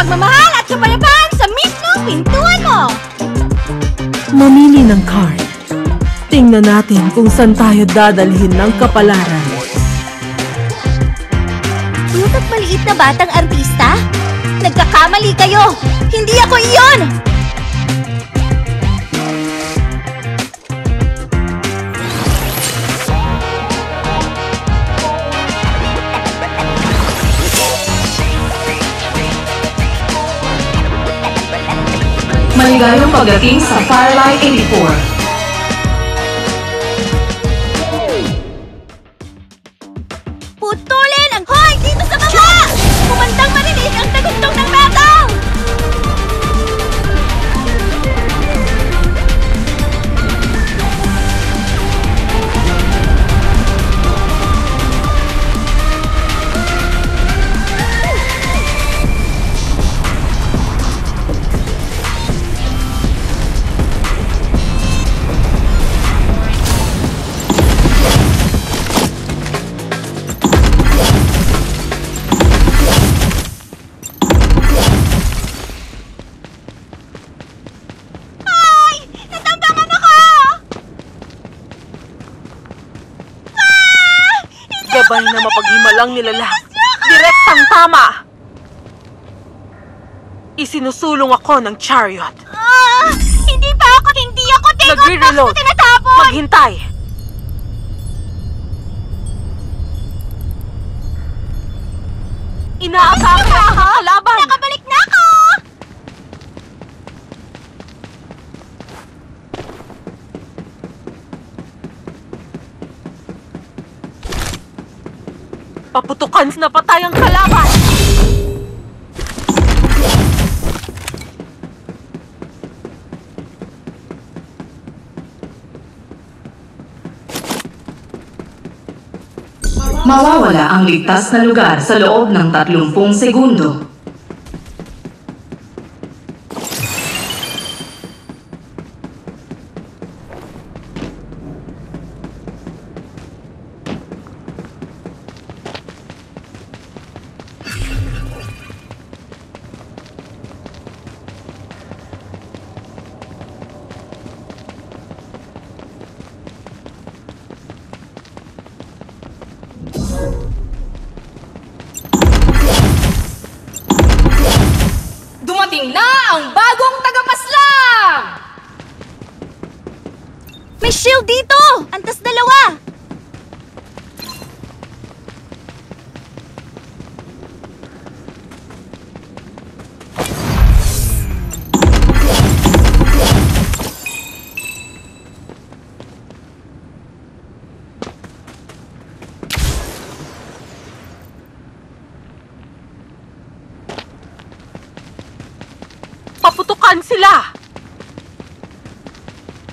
pagmamahal at kapayapaan sa mismong pintuan mo! Mamili ng card. Tingnan natin kung saan tayo dadalhin ng kapalaran. Tutok maliit na batang artista? Nagkakamali kayo! Hindi ako iyon! Maligayang pagdating sa Firelight 84. Putulin ang hoy dito sa baba! Kumandang marinig ang tagundong ng metal! Gabay na mapaghimalang nilalang. Direktang tama! Isinusulong ako ng chariot. Hindi ako tingot! Nagre-reload. Bakit tinatapon? Maghintay! Inaatake ang kalaban! Nakabalik na ako! Paputukan na patay ang kalaban! Mawawala ang ligtas na lugar sa loob ng 30 segundo. Dumating na ang bagong tagapaslang! May shield dito! Antas dalawa! Paputukan sila!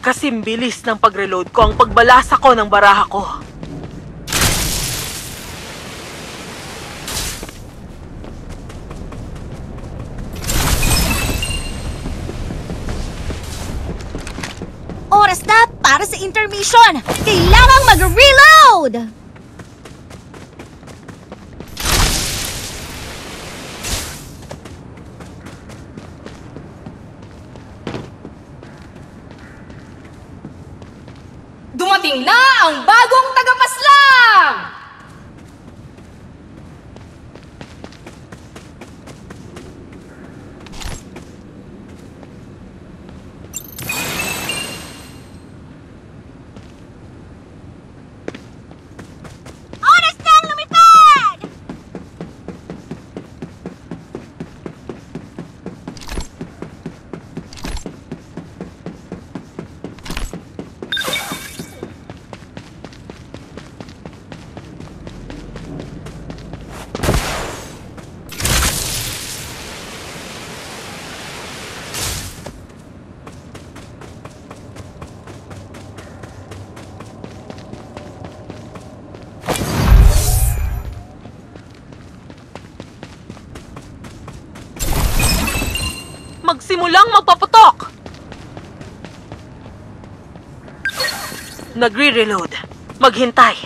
Kasing bilis ng pag-reload ko ang pagbalasa ko ng baraha ko. Oras na para sa intermission! Kailangang mag-reload! Dumating na ang bagong tagapaslang! Oras nang lumipad! Magsimulang magpaputok! Nagre-reload. Maghintay.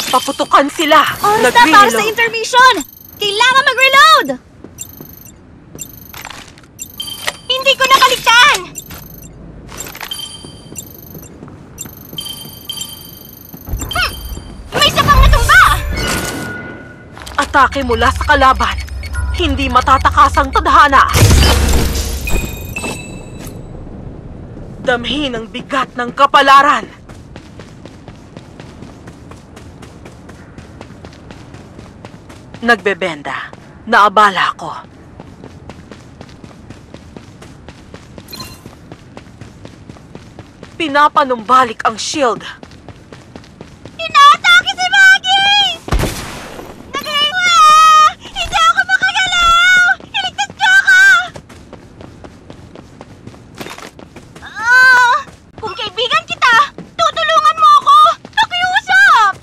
Paputukan sila! Oras na para sa intermission! Kailangan mag-reload! Hindi ko nakaligtaan! May isa pang natumba! Atake mula sa kalaban. Hindi matatakasang tadhana. Damhin ang bigat ng kapalaran. Nagbebenda. Naabala ako. Pinapanumbalik ang shield. Inaatake si Maggie! Naghiwa! Hindi ako makagalaw! Iligtas niyo ako! Kung kaibigan kita, tutulungan mo ako! Pakiusap!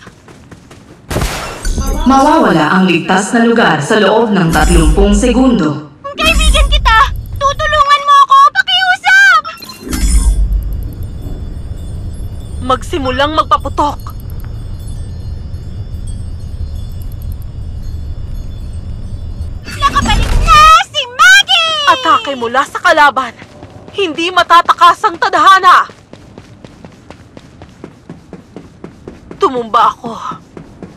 Mawawala ang ligtas na lugar sa loob ng 30 segundo. Kung kaibigan kita, tutulungan mo ako! Pakiusap! Magsimulang magpaputok. Nakabalik na si Maggie! Atake mula sa kalaban. Hindi matatakasang tadhana. Tumumba ako.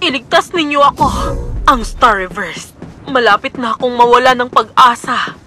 Iligtas ninyo ako. Ang Star Reversed. Malapit na akong mawala ng pag-asa.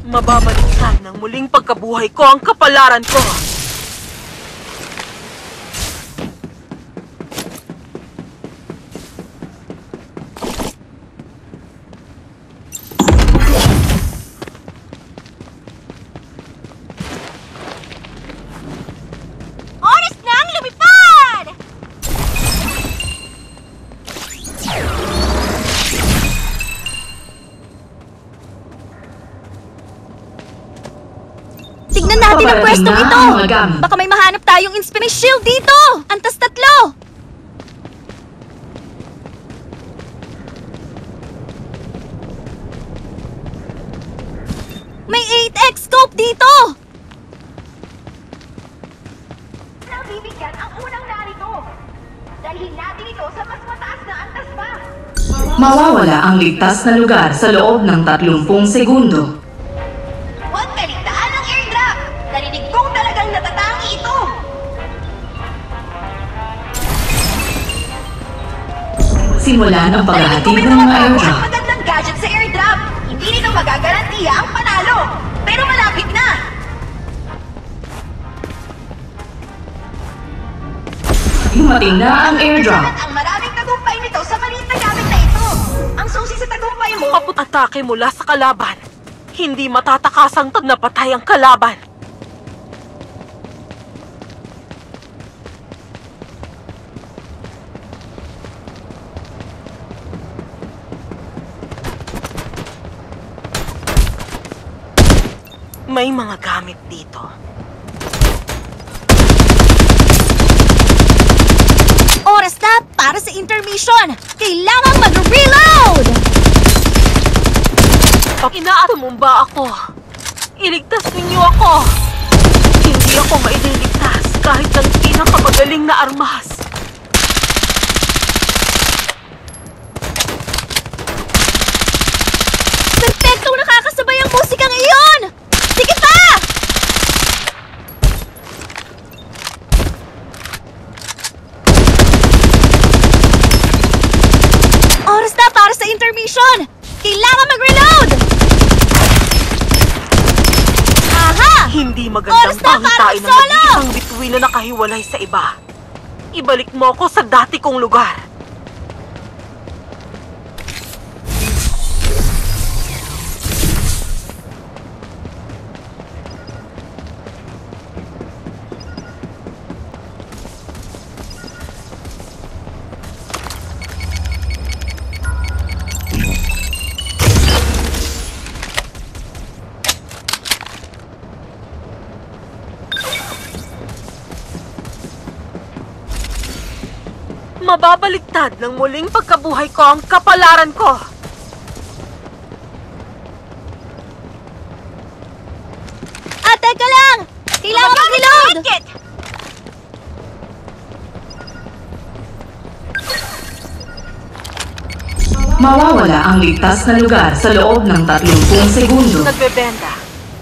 Mababalikan ng muling pagkabuhay ko ang kapalaran ko. Oras na ang lumipad! Tignan natin ang Paparating pwestong na ito! ang mga gamit. Baka may mahanap tayong Infinite Shield dito! Antas 3! May 8x scope dito! Nabibigyan ang unang narito! Dalhin natin ito sa mas mataas na antas pa! Mawawala ang ligtas na lugar sa loob ng 30 segundo. Huwag kaligtaan ang airdrop! Narinig kong talagang natatangi ito! Simulan ang paghahatid ng mga airdrop. magandang gadget sa airdrop! Hindi nito magagarantiya ang panalo! Pero malapit na! Dumating na ang airdrop. Ang maraming tagumpay nito sa maliit na gamit na ito! Ang susi sa tagumpay mo! Atake mula sa kalaban. Hindi matatakasang napatay ang kalaban. May mga gamit dito. Oras na para sa intermission! Kailangan mag-reload! Tumumba ako. Iligtas ninyo ako. Hindi Hindi ako maililigtas kahit ng pinakamagaling na armas. Perpektong nakakasabay ang musikang iyon! Sige pa! Oras na para sa intermission! Kailangan mag-reload! Aha! Hindi magandang Oras na para pangitain ng mag-solo! nag-iisang bituin na nakahiwalay sa iba. Ibalik mo ako sa dati kong lugar. Mababaliktad ng muling pagkabuhay ko ang kapalaran ko. Teka lang! Kailangan mag-reload! Mawawala ang ligtas na lugar sa loob ng 30 segundo. Nagbebenda.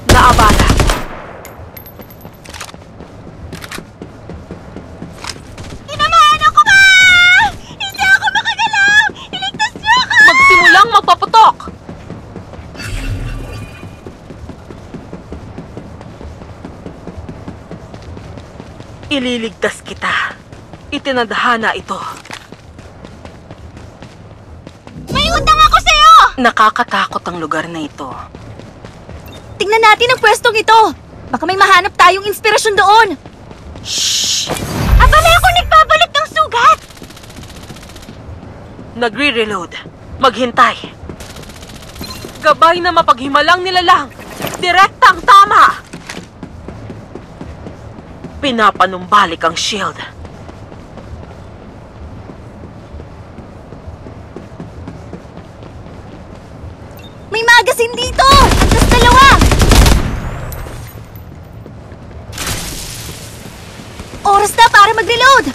Naabala. Tinamaan ako ba? Hindi ako makagalaw! Iligtas niyo ako! Magsimulang magpaputok. Ililigtas kita. Itinadhana ito. May utang ako sa'yo! Nakakatakot ang lugar na ito. Tingnan natin ang pwestong ito! Baka may mahanap tayong inspirasyon doon! Shh! Abala ako nagbabalot ng sugat! Nagre-reload. Maghintay. Gabay na mapaghimalang nilalang. Direktang tama. Pinapanumbalik ang shield. May magazine dito! Antas dalawa! Oras na para mag-reload!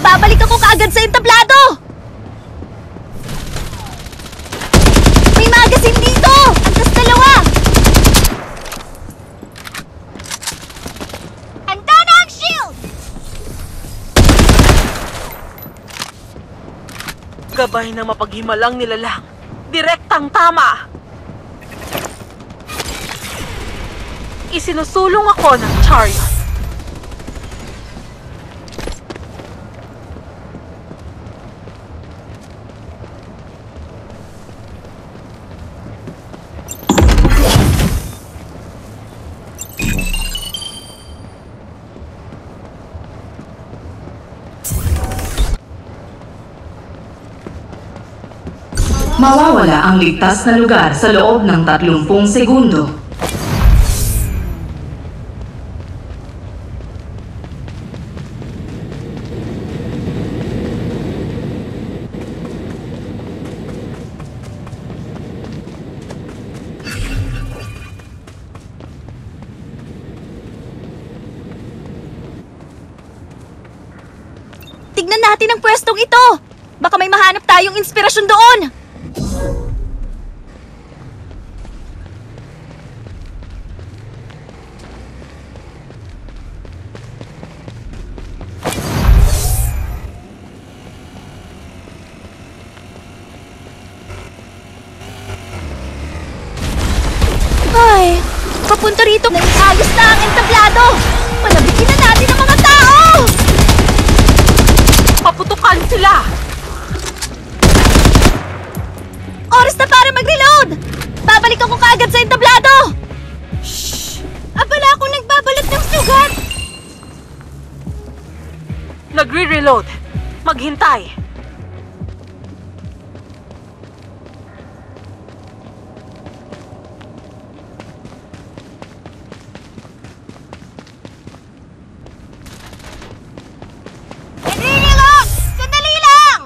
Babalik ako kaagad sa entablado! May magazine dito! Antas dalawa! Handa na ang shield! Gabay na mapaghimalang nilalang. Direktang tama. Isinusulong ako ng chariot. Mawawala ang ligtas na lugar sa loob ng 30 segundo. Tignan natin ang pwestong ito! Baka may mahanap tayong inspirasyon doon! Ay, papunta rito. Naiayos na ang entablado! Palabitin na natin ang mga tao! Paputukan sila! Oras na para mag-reload! Babalik ako kaagad sa entablado! Shh! Abala ako nagbabalot ng sugat! Nagre-reload. Maghintay. Nagre-reload! Sandali lang!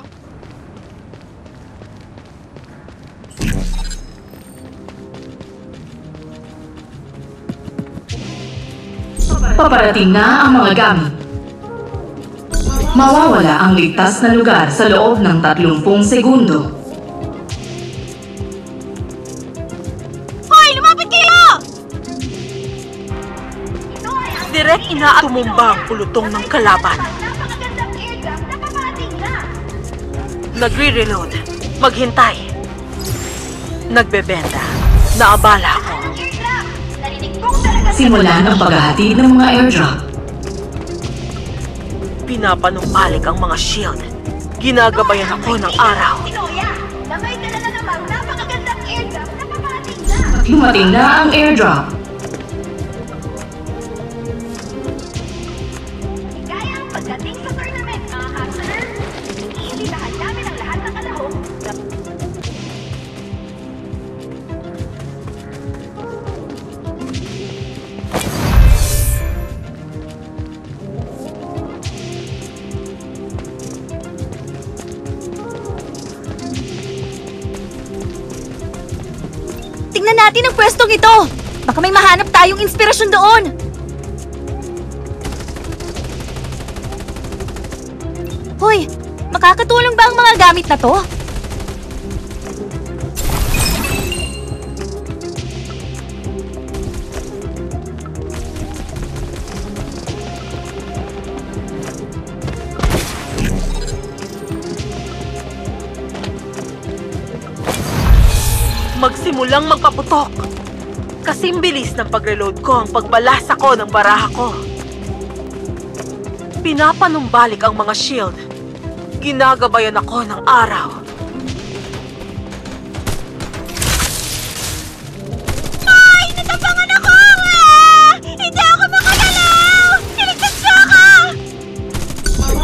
Paparating na ang mga gamit. Mawawala ang ligtas na lugar sa loob ng 30 segundo. Hoy! Lumapit kayo! Direk tumumba ang pulutong ng kalaban. Napakagandang airdrop na paparating na! Nagre-reload. Maghintay. Nagbebenta. Naabala ako. Airdrop! Narinig kong talaga Simulan ang paghahatid ng mga airdrop. Pinapanumbalik ang mga shield. Ginagabayan ako ng araw. Tinoya! Lamay ka na namang napakagandang airdrop na paparating na! Dumating na ang airdrop. Kaya ang pagdating sa tournament, mga hustler, iimbitahan namin ang lahat ng kalahok na tingnan natin ang pwestong ito! Baka may mahanap tayong inspirasyon doon! Hoy! Makakatulong ba ang mga gamit na to? Magsimulang magpaputok. Kasing bilis ng pag-reload ko ang pagbalas ako ng baraha ko. Pinapanumbalik ang mga shield. Ginagabayan ako ng araw. Ay! Natapangan ako! Hindi ako makagalaw! Niligtas niyo ako!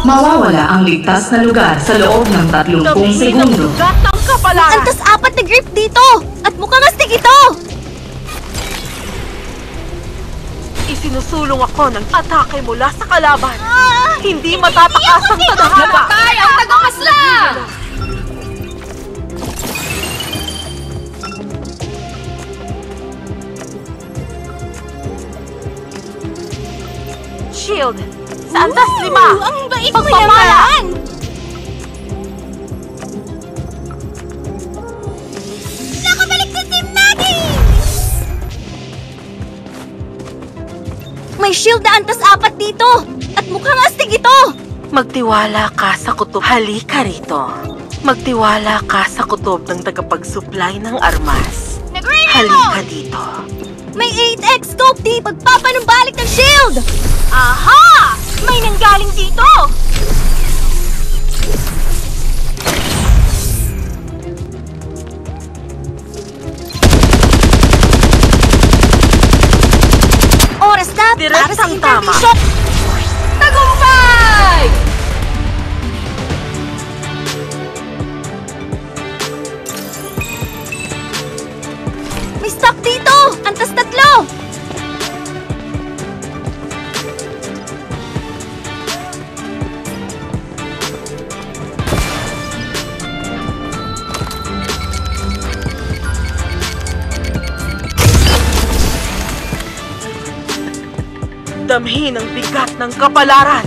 Mawawala ang ligtas na lugar sa loob ng 30 Sabihin ng segundo. ugat ng kapalaran. Antas apat na grip dito! At mukhang astig ito! Isinusulong ako ng atake mula sa kalaban. Ah, Hindi matatakas ang tadhana. Namatay ang tagapaslang! Shield. Sa antas 5. Ang bait mo Pagpamala. naman! Nakabalik sa Team Maggie! May shield na antas apat dito! At mukhang astig ito! Magtiwala ka sa kutob. Halika rito. Magtiwala ka sa kutob ng tagapag-supply ng armas. Halika dito. May 8x scope di pagpapanumbalik ng shield! Aha! May nanggaling dito! Oras na para sa Direktang tama. intermission! Tagumpay! May stock dito! Antas 3! Damhin ang bigat ng kapalaran.